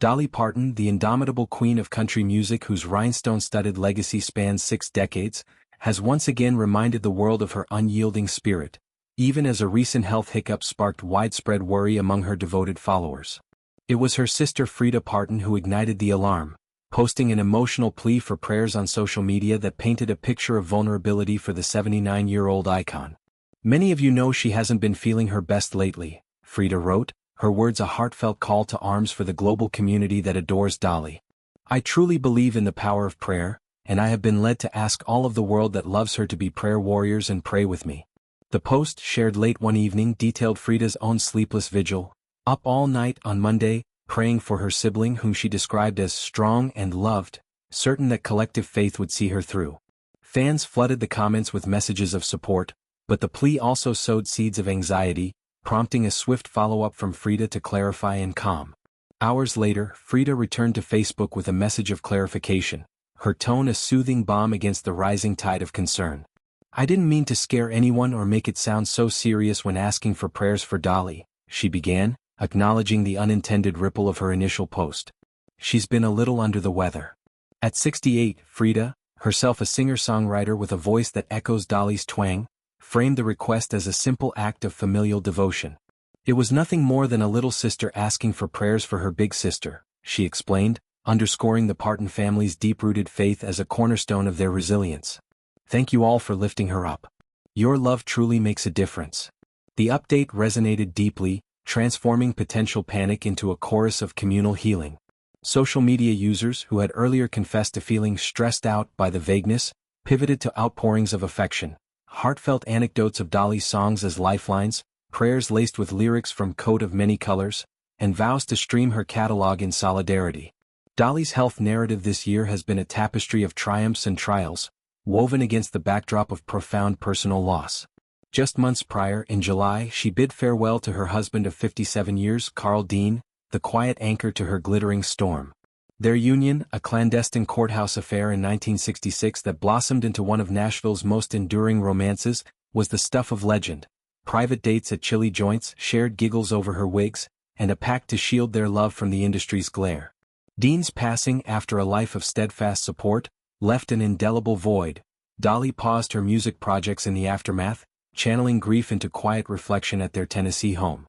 Dolly Parton, the indomitable queen of country music whose rhinestone-studded legacy spans 6 decades, has once again reminded the world of her unyielding spirit, even as a recent health hiccup sparked widespread worry among her devoted followers. It was her sister Freida Parton who ignited the alarm, posting an emotional plea for prayers on social media that painted a picture of vulnerability for the 79-year-old icon. "Many of you know she hasn't been feeling her best lately," Freida wrote, her words a heartfelt call to arms for the global community that adores Dolly. "I truly believe in the power of prayer, and I have been led to ask all of the world that loves her to be prayer warriors and pray with me." The post, shared late one evening, detailed Freida's own sleepless vigil, up all night on Monday, praying for her sibling whom she described as strong and loved, certain that collective faith would see her through. Fans flooded the comments with messages of support, but the plea also sowed seeds of anxiety, prompting a swift follow-up from Freida to clarify and calm. Hours later, Freida returned to Facebook with a message of clarification, her tone a soothing balm against the rising tide of concern. "I didn't mean to scare anyone or make it sound so serious when asking for prayers for Dolly," she began, acknowledging the unintended ripple of her initial post. "She's been a little under the weather." At 68, Freida, herself a singer-songwriter with a voice that echoes Dolly's twang, framed the request as a simple act of familial devotion. "It was nothing more than a little sister asking for prayers for her big sister," she explained, underscoring the Parton family's deep-rooted faith as a cornerstone of their resilience. "Thank you all for lifting her up. Your love truly makes a difference." The update resonated deeply, transforming potential panic into a chorus of communal healing. Social media users who had earlier confessed to feeling stressed out by the vagueness, pivoted to outpourings of affection, heartfelt anecdotes of Dolly's songs as lifelines, prayers laced with lyrics from Coat of Many Colors, and vows to stream her catalog in solidarity. Dolly's health narrative this year has been a tapestry of triumphs and trials, woven against the backdrop of profound personal loss. Just months prior, in July, she bid farewell to her husband of 57 years, Carl Dean, the quiet anchor to her glittering storm. Their union, a clandestine courthouse affair in 1966 that blossomed into one of Nashville's most enduring romances, was the stuff of legend. Private dates at chili joints, shared giggles over her wigs, and a pact to shield their love from the industry's glare. Dean's passing, after a life of steadfast support, left an indelible void. Dolly paused her music projects in the aftermath, channeling grief into quiet reflection at their Tennessee home.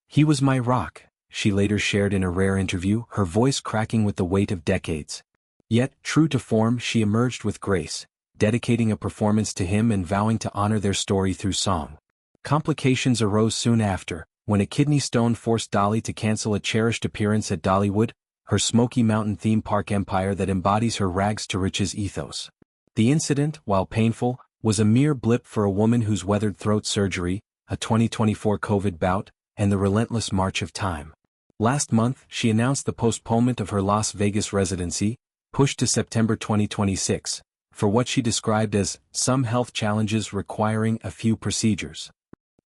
"He was my rock," she later shared in a rare interview, her voice cracking with the weight of decades. Yet, true to form, she emerged with grace, dedicating a performance to him and vowing to honor their story through song. Complications arose soon after, when a kidney stone forced Dolly to cancel a cherished appearance at Dollywood, her Smoky Mountain theme park empire that embodies her rags-to-riches ethos. The incident, while painful, was a mere blip for a woman who's weathered throat surgery, a 2024 COVID bout, and the relentless march of time. Last month, she announced the postponement of her Las Vegas residency, pushed to September 2026, for what she described as some health challenges requiring a few procedures.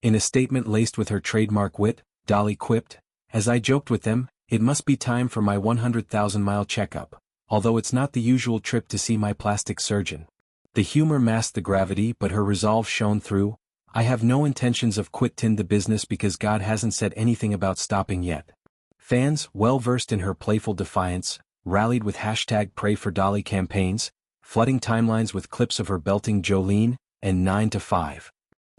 In a statement laced with her trademark wit, Dolly quipped, "As I joked with them, it must be time for my 100,000-mile checkup, although it's not the usual trip to see my plastic surgeon." The humor masked the gravity, but her resolve shone through. "I have no intentions of quittin' the business because God hasn't said anything about stopping yet." Fans, well-versed in her playful defiance, rallied with #PrayForDolly campaigns, flooding timelines with clips of her belting Jolene and 9 to 5.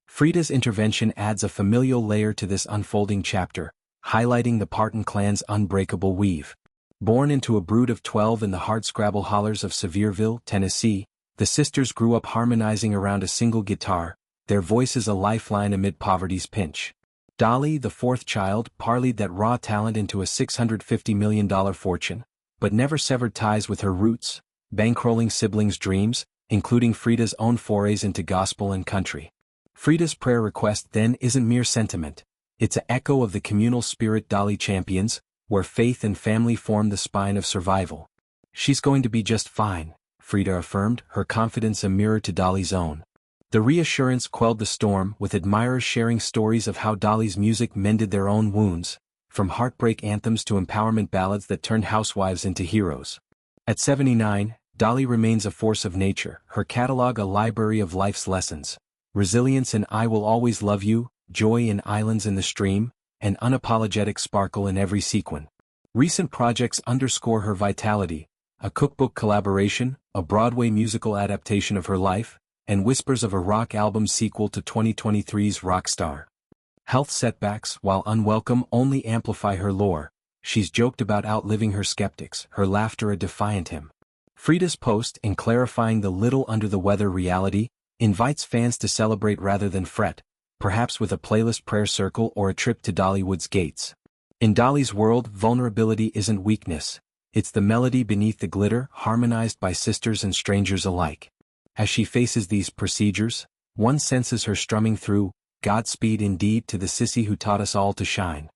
Freida's intervention adds a familial layer to this unfolding chapter, highlighting the Parton clan's unbreakable weave. Born into a brood of 12 in the hardscrabble hollers of Sevierville, Tennessee, the sisters grew up harmonizing around a single guitar, their voices a lifeline amid poverty's pinch. Dolly, the fourth child, parlayed that raw talent into a $650 million fortune, but never severed ties with her roots, bankrolling siblings' dreams, including Freida's own forays into gospel and country. Freida's prayer request then isn't mere sentiment, it's an echo of the communal spirit Dolly champions, where faith and family form the spine of survival. "She's going to be just fine," Freida affirmed, her confidence a mirror to Dolly's own. The reassurance quelled the storm, with admirers sharing stories of how Dolly's music mended their own wounds, from heartbreak anthems to empowerment ballads that turned housewives into heroes. At 79, Dolly remains a force of nature, her catalog a library of life's lessons. Resilience in "I Will Always Love You," joy in "Islands in the Stream," and unapologetic sparkle in every sequin. Recent projects underscore her vitality: a cookbook collaboration, a Broadway musical adaptation of her life, and whispers of a rock album sequel to 2023's Rockstar. Health setbacks, while unwelcome, only amplify her lore. She's joked about outliving her skeptics, her laughter a defiant hymn. Freida's post, in clarifying the little under-the-weather reality, invites fans to celebrate rather than fret, perhaps with a playlist prayer circle or a trip to Dollywood's gates. In Dolly's world, vulnerability isn't weakness. It's the melody beneath the glitter, harmonized by sisters and strangers alike. As she faces these procedures, one senses her strumming through, "Godspeed indeed to the sissy who taught us all to shine."